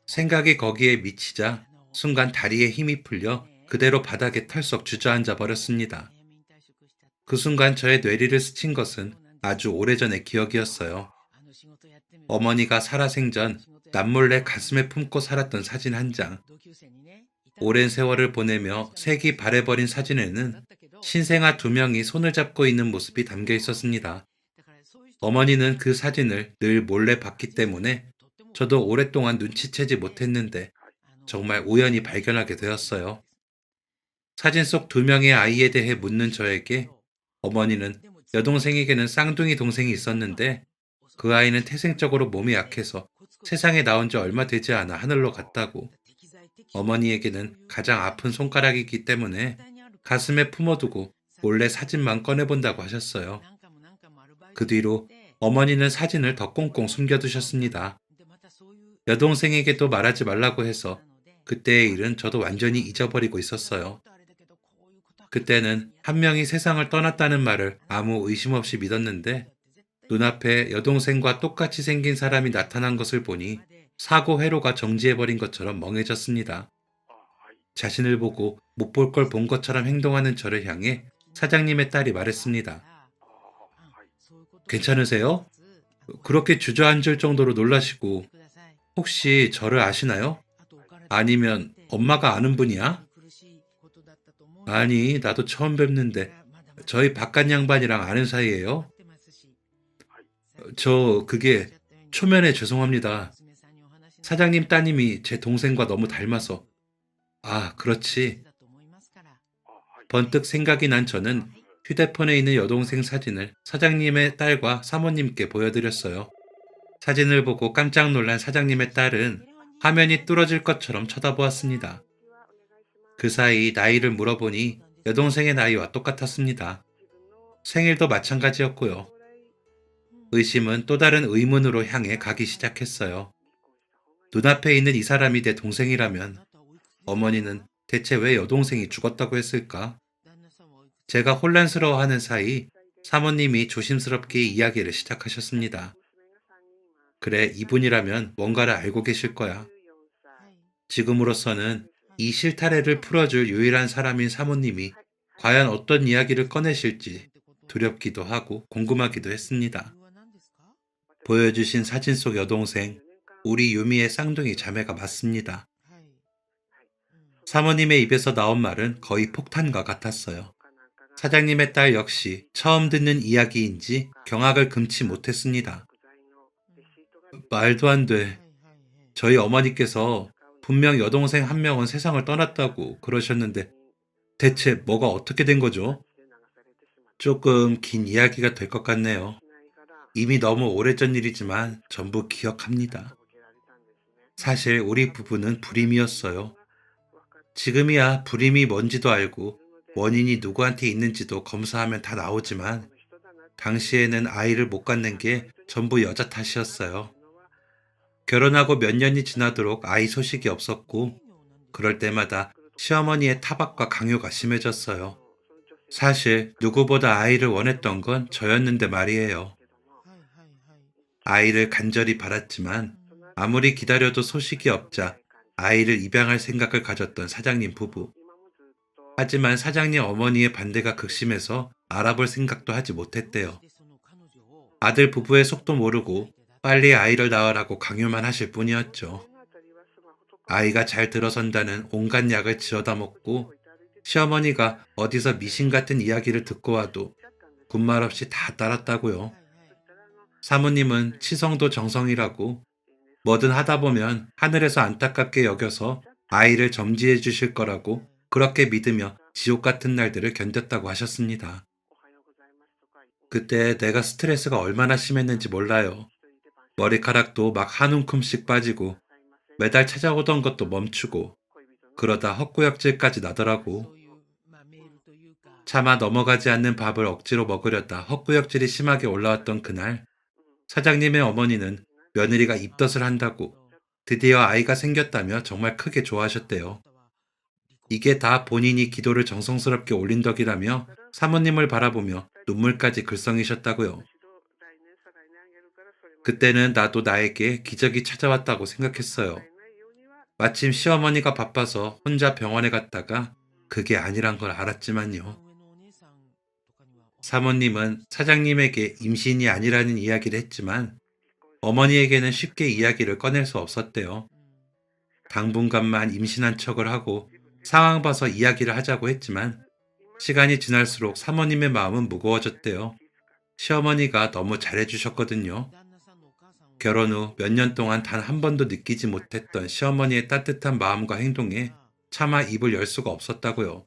생각이 거기에 미치자 순간 다리에 힘이 풀려 그대로 바닥에 털썩 주저앉아 버렸습니다. 그 순간 저의 뇌리를 스친 것은 아주 오래전의 기억이었어요. 어머니가 살아생전 남몰래 가슴에 품고 살았던 사진 한 장. 오랜 세월을 보내며 색이 바래버린 사진에는 신생아 2명이 손을 잡고 있는 모습이 담겨 있었습니다. 어머니는 그 사진을 늘 몰래 봤기 때문에 저도 오랫동안 눈치채지 못했는데 정말 우연히 발견하게 되었어요. 사진 속 2명의 아이에 대해 묻는 저에게 어머니는 여동생에게는 쌍둥이 동생이 있었는데 그 아이는 태생적으로 몸이 약해서 세상에 나온 지 얼마 되지 않아 하늘로 갔다고. 어머니에게는 가장 아픈 손가락이기 때문에 가슴에 품어두고 몰래 사진만 꺼내본다고 하셨어요. 그 뒤로 어머니는 사진을 더 꽁꽁 숨겨두셨습니다. 여동생에게도 말하지 말라고 해서 그때의 일은 저도 완전히 잊어버리고 있었어요. 그때는 한 명이 세상을 떠났다는 말을 아무 의심 없이 믿었는데 눈앞에 여동생과 똑같이 생긴 사람이 나타난 것을 보니 사고 회로가 정지해버린 것처럼 멍해졌습니다. 자신을 보고 못 볼 걸 본 것처럼 행동하는 저를 향해 사장님의 딸이 말했습니다. 괜찮으세요? 그렇게 주저앉을 정도로 놀라시고 혹시 저를 아시나요? 아니면 엄마가 아는 분이야? 아니, 나도 처음 뵙는데 저희 바깥 양반이랑 아는 사이예요? 그게 초면에 죄송합니다. 사장님 따님이 제 동생과 너무 닮아서. 아, 그렇지. 번뜩 생각이 난 저는 휴대폰에 있는 여동생 사진을 사장님의 딸과 사모님께 보여드렸어요. 사진을 보고 깜짝 놀란 사장님의 딸은 화면이 뚫어질 것처럼 쳐다보았습니다. 그 사이 나이를 물어보니 여동생의 나이와 똑같았습니다. 생일도 마찬가지였고요. 의심은 또 다른 의문으로 향해 가기 시작했어요. 눈앞에 있는 이 사람이 내 동생이라면 어머니는 대체 왜 여동생이 죽었다고 했을까? 제가 혼란스러워하는 사이 사모님이 조심스럽게 이야기를 시작하셨습니다. 그래, 이분이라면 뭔가를 알고 계실 거야. 지금으로서는 이 실타래를 풀어줄 유일한 사람인 사모님이 과연 어떤 이야기를 꺼내실지 두렵기도 하고 궁금하기도 했습니다. 보여주신 사진 속 여동생, 우리 유미의 쌍둥이 자매가 맞습니다. 사모님의 입에서 나온 말은 거의 폭탄과 같았어요. 사장님의 딸 역시 처음 듣는 이야기인지 경악을 금치 못했습니다. 말도 안 돼. 저희 어머니께서 분명 여동생 한 명은 세상을 떠났다고 그러셨는데 대체 뭐가 어떻게 된 거죠? 조금 긴 이야기가 될 것 같네요. 이미 너무 오래전 일이지만 전부 기억합니다. 사실 우리 부부는 불임이었어요. 지금이야 불임이 뭔지도 알고 원인이 누구한테 있는지도 검사하면 다 나오지만 당시에는 아이를 못 갖는 게 전부 여자 탓이었어요. 결혼하고 몇 년이 지나도록 아이 소식이 없었고 그럴 때마다 시어머니의 타박과 강요가 심해졌어요. 사실 누구보다 아이를 원했던 건 저였는데 말이에요. 아이를 간절히 바랐지만 아무리 기다려도 소식이 없자 아이를 입양할 생각을 가졌던 사장님 부부. 하지만 사장님 어머니의 반대가 극심해서 알아볼 생각도 하지 못했대요. 아들 부부의 속도 모르고 빨리 아이를 낳으라고 강요만 하실 뿐이었죠. 아이가 잘 들어선다는 온갖 약을 지어다 먹고 시어머니가 어디서 미신 같은 이야기를 듣고 와도 군말 없이 다 따랐다고요. 사모님은 치성도 정성이라고 뭐든 하다 보면 하늘에서 안타깝게 여겨서 아이를 점지해 주실 거라고 그렇게 믿으며 지옥 같은 날들을 견뎠다고 하셨습니다. 그때 내가 스트레스가 얼마나 심했는지 몰라요. 머리카락도 막 한 움큼씩 빠지고 매달 찾아오던 것도 멈추고 그러다 헛구역질까지 나더라고. 차마 넘어가지 않는 밥을 억지로 먹으려다 헛구역질이 심하게 올라왔던 그날 사장님의 어머니는 며느리가 입덧을 한다고 드디어 아이가 생겼다며 정말 크게 좋아하셨대요. 이게 다 본인이 기도를 정성스럽게 올린 덕이라며 사모님을 바라보며 눈물까지 글썽이셨다고요. 그때는 나도 나에게 기적이 찾아왔다고 생각했어요. 마침 시어머니가 바빠서 혼자 병원에 갔다가 그게 아니란 걸 알았지만요. 사모님은 사장님에게 임신이 아니라는 이야기를 했지만 어머니에게는 쉽게 이야기를 꺼낼 수 없었대요. 당분간만 임신한 척을 하고 상황 봐서 이야기를 하자고 했지만 시간이 지날수록 사모님의 마음은 무거워졌대요. 시어머니가 너무 잘해주셨거든요. 결혼 후 몇 년 동안 단 한 번도 느끼지 못했던 시어머니의 따뜻한 마음과 행동에 차마 입을 열 수가 없었다고요.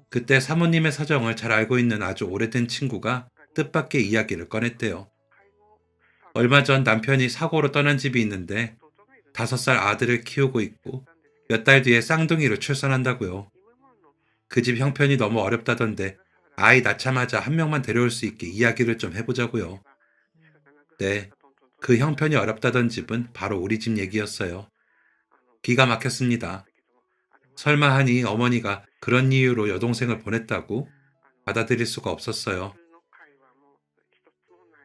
그때 사모님의 사정을 잘 알고 있는 아주 오래된 친구가 뜻밖의 이야기를 꺼냈대요. 얼마 전 남편이 사고로 떠난 집이 있는데 5살 아들을 키우고 있고 몇 달 뒤에 쌍둥이로 출산한다고요. 그 집 형편이 너무 어렵다던데 아이 낳자마자 한 명만 데려올 수 있게 이야기를 좀 해보자고요. 네, 그 형편이 어렵다던 집은 바로 우리 집 얘기였어요. 기가 막혔습니다. 설마 하니 어머니가 그런 이유로 여동생을 보냈다고 받아들일 수가 없었어요.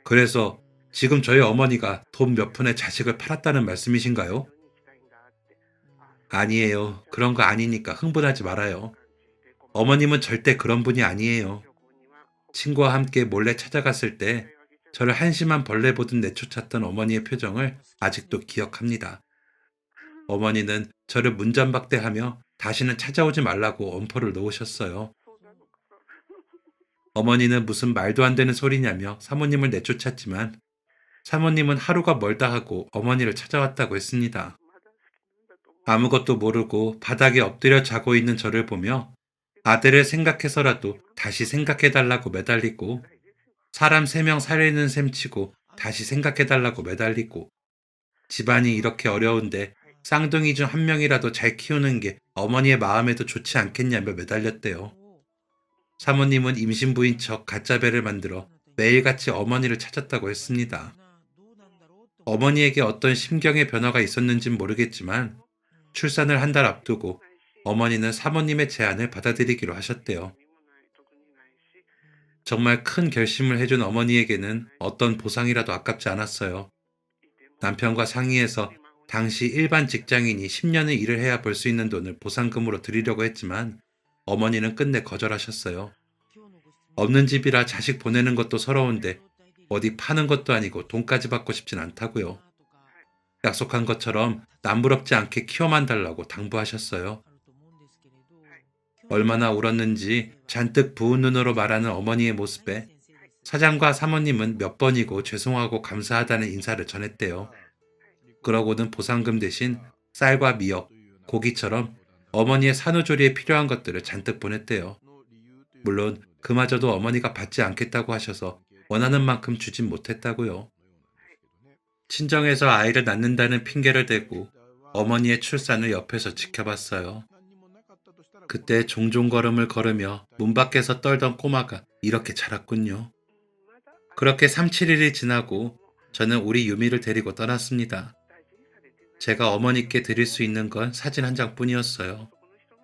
그래서 지금 저희 어머니가 돈 몇 푼에 자식을 팔았다는 말씀이신가요? 아니에요. 그런 거 아니니까 흥분하지 말아요. 어머님은 절대 그런 분이 아니에요. 친구와 함께 몰래 찾아갔을 때 저를 한심한 벌레 보듯 내쫓았던 어머니의 표정을 아직도 기억합니다. 어머니는 저를 문전박대하며 다시는 찾아오지 말라고 엄포를 놓으셨어요. 어머니는 무슨 말도 안 되는 소리냐며 사모님을 내쫓았지만 사모님은 하루가 멀다 하고 어머니를 찾아왔다고 했습니다. 아무것도 모르고 바닥에 엎드려 자고 있는 저를 보며 아들을 생각해서라도 다시 생각해달라고 매달리고 사람 3명 살리는 셈 치고 다시 생각해달라고 매달리고 집안이 이렇게 어려운데 쌍둥이 중 한 명이라도 잘 키우는 게 어머니의 마음에도 좋지 않겠냐며 매달렸대요. 사모님은 임신부인 척 가짜 배를 만들어 매일같이 어머니를 찾았다고 했습니다. 어머니에게 어떤 심경의 변화가 있었는진 모르겠지만 출산을 한 달 앞두고 어머니는 사모님의 제안을 받아들이기로 하셨대요. 정말 큰 결심을 해준 어머니에게는 어떤 보상이라도 아깝지 않았어요. 남편과 상의해서 당시 일반 직장인이 10년의 일을 해야 벌 수 있는 돈을 보상금으로 드리려고 했지만 어머니는 끝내 거절하셨어요. 없는 집이라 자식 보내는 것도 서러운데 어디 파는 것도 아니고 돈까지 받고 싶진 않다고요. 약속한 것처럼 남부럽지 않게 키워만 달라고 당부하셨어요. 얼마나 울었는지 잔뜩 부은 눈으로 말하는 어머니의 모습에 사장과 사모님은 몇 번이고 죄송하고 감사하다는 인사를 전했대요. 그러고는 보상금 대신 쌀과 미역, 고기처럼 어머니의 산후조리에 필요한 것들을 잔뜩 보냈대요. 물론 그마저도 어머니가 받지 않겠다고 하셔서 원하는 만큼 주진 못했다고요. 친정에서 아이를 낳는다는 핑계를 대고 어머니의 출산을 옆에서 지켜봤어요. 그때 종종 걸음을 걸으며 문 밖에서 떨던 꼬마가 이렇게 자랐군요. 그렇게 3, 7일이 지나고 저는 우리 유미를 데리고 떠났습니다. 제가 어머니께 드릴 수 있는 건 사진 한 장뿐이었어요.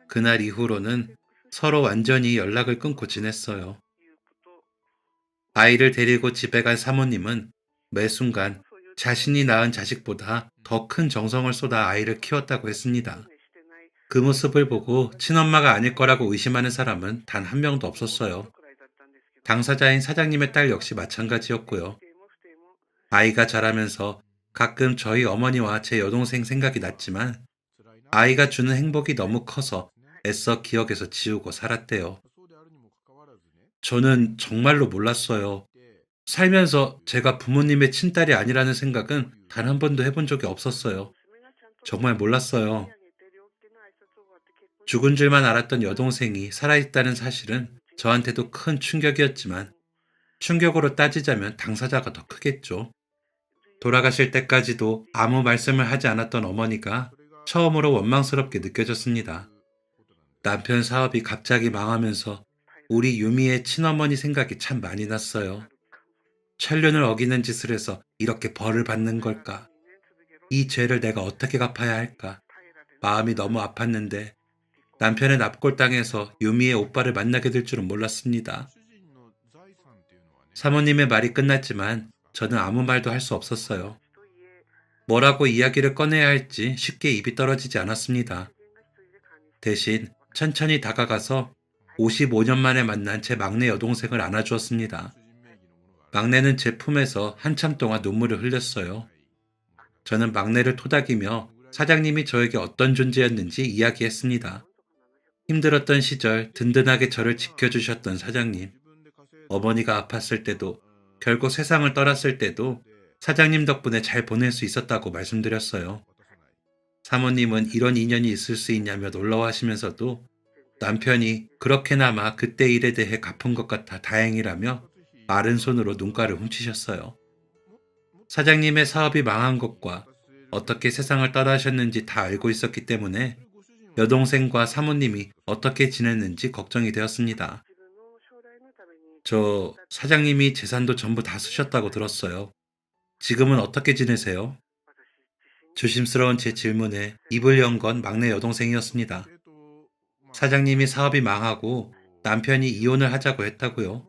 그날 이후로는 서로 완전히 연락을 끊고 지냈어요. 아이를 데리고 집에 간 사모님은 매 순간 자신이 낳은 자식보다 더 큰 정성을 쏟아 아이를 키웠다고 했습니다. 그 모습을 보고 친엄마가 아닐 거라고 의심하는 사람은 단 한 명도 없었어요. 당사자인 사장님의 딸 역시 마찬가지였고요. 아이가 자라면서 가끔 저희 어머니와 제 여동생 생각이 났지만 아이가 주는 행복이 너무 커서 애써 기억에서 지우고 살았대요. 저는 정말로 몰랐어요. 살면서 제가 부모님의 친딸이 아니라는 생각은 단 한 번도 해본 적이 없었어요. 정말 몰랐어요. 죽은 줄만 알았던 여동생이 살아있다는 사실은 저한테도 큰 충격이었지만 충격으로 따지자면 당사자가 더 크겠죠. 돌아가실 때까지도 아무 말씀을 하지 않았던 어머니가 처음으로 원망스럽게 느껴졌습니다. 남편 사업이 갑자기 망하면서 우리 유미의 친어머니 생각이 참 많이 났어요. 천륜을 어기는 짓을 해서 이렇게 벌을 받는 걸까? 이 죄를 내가 어떻게 갚아야 할까? 마음이 너무 아팠는데 남편의 납골당해서 유미의 오빠를 만나게 될 줄은 몰랐습니다. 사모님의 말이 끝났지만 저는 아무 말도 할 수 없었어요. 뭐라고 이야기를 꺼내야 할지 쉽게 입이 떨어지지 않았습니다. 대신 천천히 다가가서 55년 만에 만난 제 막내 여동생을 안아주었습니다. 막내는 제 품에서 한참 동안 눈물을 흘렸어요. 저는 막내를 토닥이며 사장님이 저에게 어떤 존재였는지 이야기했습니다. 힘들었던 시절 든든하게 저를 지켜주셨던 사장님, 어머니가 아팠을 때도 결국 세상을 떠났을 때도 사장님 덕분에 잘 보낼 수 있었다고 말씀드렸어요. 사모님은 이런 인연이 있을 수 있냐며 놀라워하시면서도 남편이 그렇게나마 그때 일에 대해 갚은 것 같아 다행이라며 마른 손으로 눈가를 훔치셨어요. 사장님의 사업이 망한 것과 어떻게 세상을 떠나셨는지 다 알고 있었기 때문에 여동생과 사모님이 어떻게 지냈는지 걱정이 되었습니다. 저 사장님이 재산도 전부 다 쓰셨다고 들었어요. 지금은 어떻게 지내세요? 조심스러운 제 질문에 입을 연 건 막내 여동생이었습니다. 사장님이 사업이 망하고 남편이 이혼을 하자고 했다고요.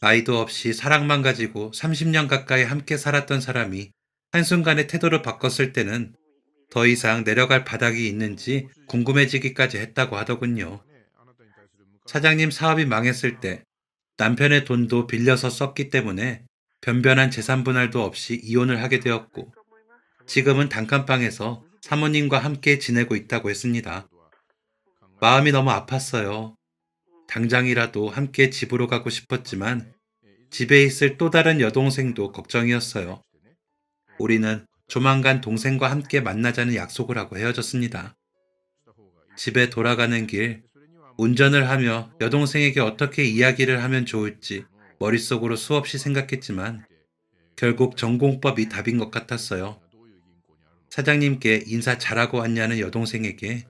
아이도 없이 사랑만 가지고 30년 가까이 함께 살았던 사람이 한순간에 태도를 바꿨을 때는 더 이상 내려갈 바닥이 있는지 궁금해지기까지 했다고 하더군요. 사장님 사업이 망했을 때 남편의 돈도 빌려서 썼기 때문에 변변한 재산 분할도 없이 이혼을 하게 되었고 지금은 단칸방에서 사모님과 함께 지내고 있다고 했습니다. 마음이 너무 아팠어요. 당장이라도 함께 집으로 가고 싶었지만 집에 있을 또 다른 여동생도 걱정이었어요. 우리는 조만간 동생과 함께 만나자는 약속을 하고 헤어졌습니다. 집에 돌아가는 길, 운전을 하며 여동생에게 어떻게 이야기를 하면 좋을지 머릿속으로 수없이 생각했지만 결국 전공법이 답인 것 같았어요. 사장님께 인사 잘하고 왔냐는 여동생에게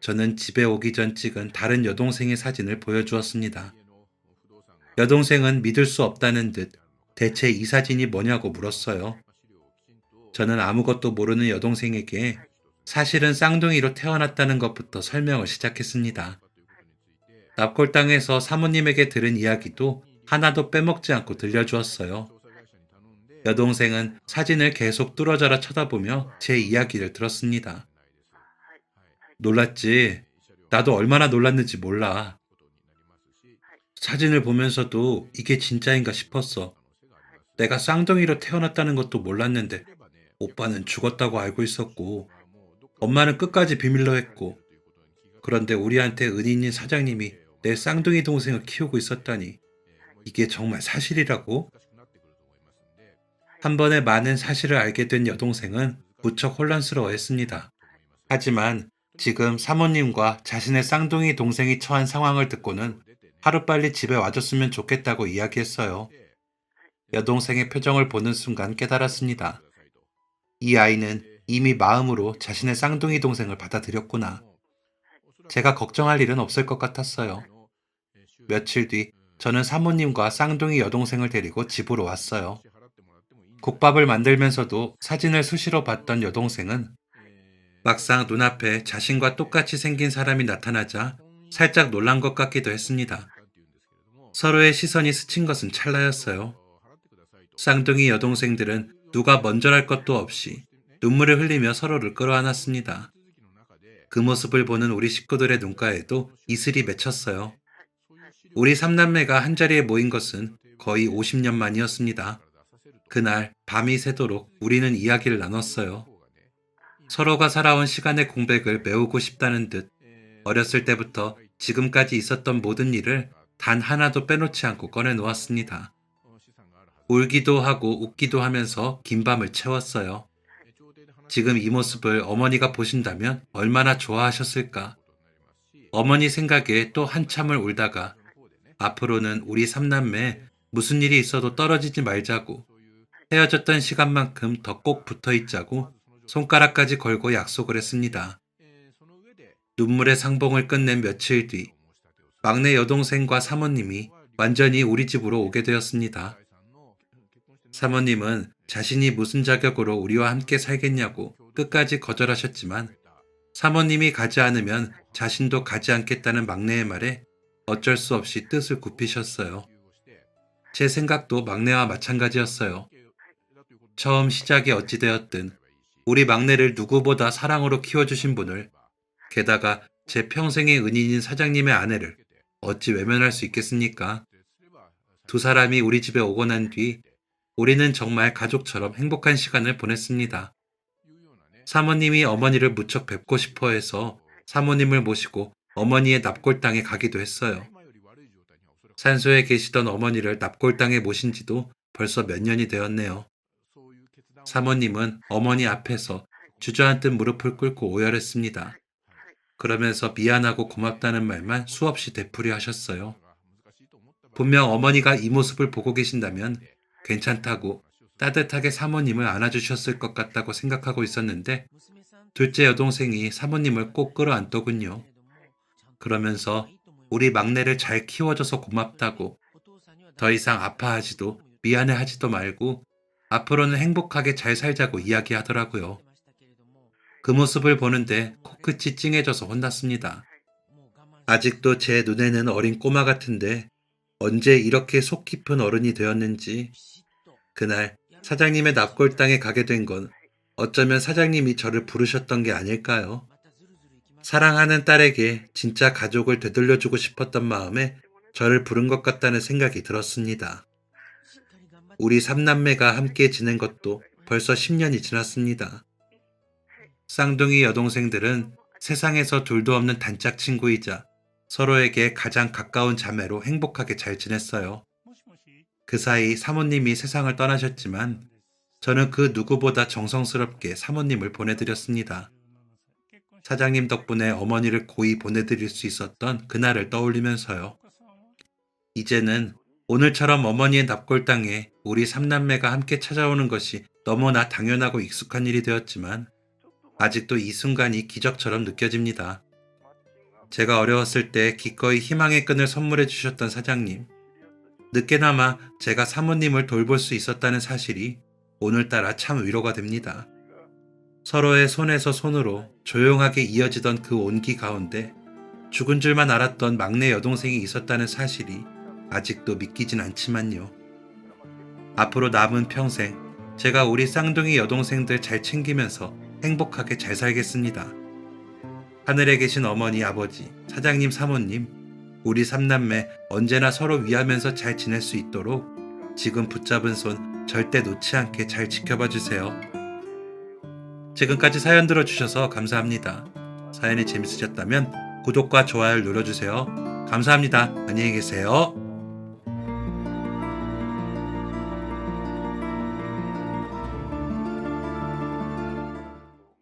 저는 집에 오기 전 찍은 다른 여동생의 사진을 보여주었습니다. 여동생은 믿을 수 없다는 듯 대체 이 사진이 뭐냐고 물었어요. 저는 아무것도 모르는 여동생에게 사실은 쌍둥이로 태어났다는 것부터 설명을 시작했습니다. 납골당해서 사모님에게 들은 이야기도 하나도 빼먹지 않고 들려주었어요. 여동생은 사진을 계속 뚫어져라 쳐다보며 제 이야기를 들었습니다. 놀랐지. 나도 얼마나 놀랐는지 몰라. 사진을 보면서도 이게 진짜인가 싶었어. 내가 쌍둥이로 태어났다는 것도 몰랐는데 오빠는 죽었다고 알고 있었고 엄마는 끝까지 비밀로 했고 그런데 우리한테 은인인 사장님이 내 쌍둥이 동생을 키우고 있었다니 이게 정말 사실이라고? 한 번에 많은 사실을 알게 된 여동생은 무척 혼란스러워했습니다. 하지만 지금 사모님과 자신의 쌍둥이 동생이 처한 상황을 듣고는 하루빨리 집에 와줬으면 좋겠다고 이야기했어요. 여동생의 표정을 보는 순간 깨달았습니다. 이 아이는 이미 마음으로 자신의 쌍둥이 동생을 받아들였구나. 제가 걱정할 일은 없을 것 같았어요. 며칠 뒤 저는 사모님과 쌍둥이 여동생을 데리고 집으로 왔어요. 국밥을 만들면서도 사진을 수시로 봤던 여동생은 막상 눈앞에 자신과 똑같이 생긴 사람이 나타나자 살짝 놀란 것 같기도 했습니다. 서로의 시선이 스친 것은 찰나였어요. 쌍둥이 여동생들은 누가 먼저랄 것도 없이 눈물을 흘리며 서로를 끌어안았습니다. 그 모습을 보는 우리 식구들의 눈가에도 이슬이 맺혔어요. 우리 삼남매가 한자리에 모인 것은 거의 50년 만이었습니다. 그날 밤이 새도록 우리는 이야기를 나눴어요. 서로가 살아온 시간의 공백을 메우고 싶다는 듯 어렸을 때부터 지금까지 있었던 모든 일을 단 하나도 빼놓지 않고 꺼내놓았습니다. 울기도 하고 웃기도 하면서 긴 밤을 채웠어요. 지금 이 모습을 어머니가 보신다면 얼마나 좋아하셨을까. 어머니 생각에 또 한참을 울다가 앞으로는 우리 삼남매 무슨 일이 있어도 떨어지지 말자고 헤어졌던 시간만큼 더 꼭 붙어 있자고 손가락까지 걸고 약속을 했습니다. 눈물의 상봉을 끝낸 며칠 뒤 막내 여동생과 사모님이 완전히 우리 집으로 오게 되었습니다. 사모님은 자신이 무슨 자격으로 우리와 함께 살겠냐고 끝까지 거절하셨지만 사모님이 가지 않으면 자신도 가지 않겠다는 막내의 말에 어쩔 수 없이 뜻을 굽히셨어요. 제 생각도 막내와 마찬가지였어요. 처음 시작이 어찌되었든 우리 막내를 누구보다 사랑으로 키워주신 분을 게다가 제 평생의 은인인 사장님의 아내를 어찌 외면할 수 있겠습니까? 두 사람이 우리 집에 오고 난 뒤 우리는 정말 가족처럼 행복한 시간을 보냈습니다. 사모님이 어머니를 무척 뵙고 싶어 해서 사모님을 모시고 어머니의 납골당에 가기도 했어요. 산소에 계시던 어머니를 납골당에 모신 지도 벌써 몇 년이 되었네요. 사모님은 어머니 앞에서 주저앉듯 무릎을 꿇고 오열했습니다. 그러면서 미안하고 고맙다는 말만 수없이 되풀이 하셨어요. 분명 어머니가 이 모습을 보고 계신다면 괜찮다고 따뜻하게 사모님을 안아주셨을 것 같다고 생각하고 있었는데 둘째 여동생이 사모님을 꼭 끌어안더군요. 그러면서 우리 막내를 잘 키워줘서 고맙다고 더 이상 아파하지도 미안해하지도 말고 앞으로는 행복하게 잘 살자고 이야기하더라고요. 그 모습을 보는데 코끝이 찡해져서 혼났습니다. 아직도 제 눈에는 어린 꼬마 같은데 언제 이렇게 속 깊은 어른이 되었는지 그날 사장님의 납골당에 가게 된 건 어쩌면 사장님이 저를 부르셨던 게 아닐까요? 사랑하는 딸에게 진짜 가족을 되돌려주고 싶었던 마음에 저를 부른 것 같다는 생각이 들었습니다. 우리 삼남매가 함께 지낸 것도 벌써 10년이 지났습니다. 쌍둥이 여동생들은 세상에서 둘도 없는 단짝 친구이자 서로에게 가장 가까운 자매로 행복하게 잘 지냈어요. 그 사이 사모님이 세상을 떠나셨지만 저는 그 누구보다 정성스럽게 사모님을 보내드렸습니다. 사장님 덕분에 어머니를 고이 보내드릴 수 있었던 그날을 떠올리면서요. 이제는 오늘처럼 어머니의 납골당에 우리 삼남매가 함께 찾아오는 것이 너무나 당연하고 익숙한 일이 되었지만 아직도 이 순간이 기적처럼 느껴집니다. 제가 어려웠을 때 기꺼이 희망의 끈을 선물해 주셨던 사장님. 늦게나마 제가 사모님을 돌볼 수 있었다는 사실이 오늘따라 참 위로가 됩니다. 서로의 손에서 손으로 조용하게 이어지던 그 온기 가운데 죽은 줄만 알았던 막내 여동생이 있었다는 사실이 아직도 믿기진 않지만요. 앞으로 남은 평생 제가 우리 쌍둥이 여동생들 잘 챙기면서 행복하게 잘 살겠습니다. 하늘에 계신 어머니, 아버지, 사장님, 사모님, 우리 삼남매 언제나 서로 위하면서 잘 지낼 수 있도록 지금 붙잡은 손 절대 놓지 않게 잘 지켜봐 주세요. 지금까지 사연 들어주셔서 감사합니다. 사연이 재밌으셨다면 구독과 좋아요를 눌러주세요. 감사합니다. 안녕히 계세요.